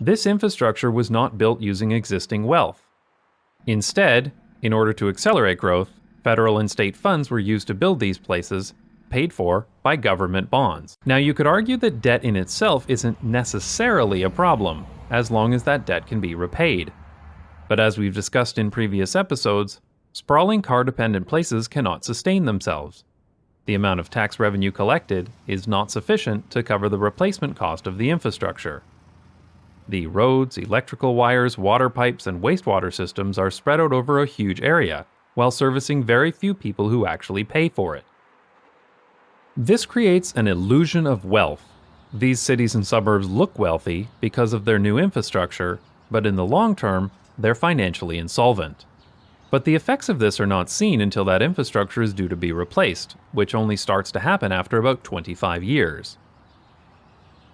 This infrastructure was not built using existing wealth. Instead, in order to accelerate growth, federal and state funds were used to build these places, paid for by government bonds. Now, you could argue that debt in itself isn't necessarily a problem, as long as that debt can be repaid. But as we've discussed in previous episodes, sprawling car-dependent places cannot sustain themselves. The amount of tax revenue collected is not sufficient to cover the replacement cost of the infrastructure. The roads, electrical wires, water pipes, and wastewater systems are spread out over a huge area, while servicing very few people who actually pay for it. This creates an illusion of wealth. These cities and suburbs look wealthy because of their new infrastructure, but in the long term, they're financially insolvent. But the effects of this are not seen until that infrastructure is due to be replaced, which only starts to happen after about 25 years.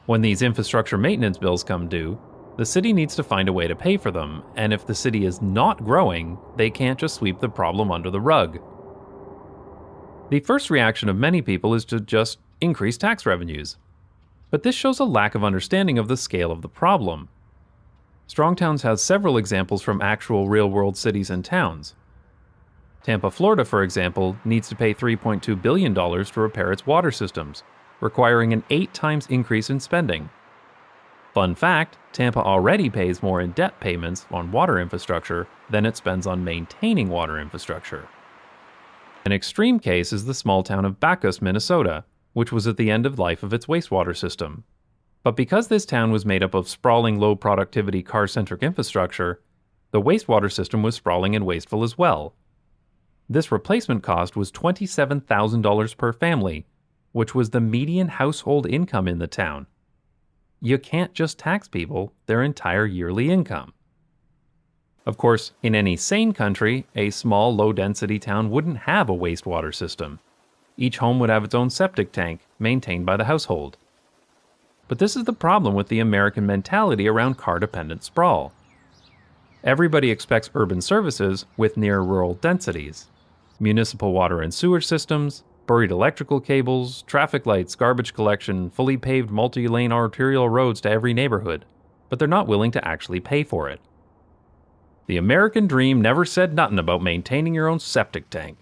When these infrastructure maintenance bills come due, the city needs to find a way to pay for them, and if the city is not growing, they can't just sweep the problem under the rug. The first reaction of many people is to just increase tax revenues. But this shows a lack of understanding of the scale of the problem. Strong Towns has several examples from actual real-world cities and towns. Tampa, Florida, for example, needs to pay $3.2 billion to repair its water systems, requiring an 8 times increase in spending. Fun fact, Tampa already pays more in debt payments on water infrastructure than it spends on maintaining water infrastructure. An extreme case is the small town of Bankrupt, Minnesota, which was at the end of life of its wastewater system. But because this town was made up of sprawling low-productivity car-centric infrastructure, the wastewater system was sprawling and wasteful as well. This replacement cost was $27,000 per family, which was the median household income in the town. You can't just tax people their entire yearly income. Of course, in any sane country, a small, low-density town wouldn't have a wastewater system. Each home would have its own septic tank, maintained by the household. But this is the problem with the American mentality around car-dependent sprawl. Everybody expects urban services with near-rural densities. Municipal water and sewer systems, buried electrical cables, traffic lights, garbage collection, fully paved multi-lane arterial roads to every neighborhood, but they're not willing to actually pay for it. The American dream never said nothing about maintaining your own septic tank.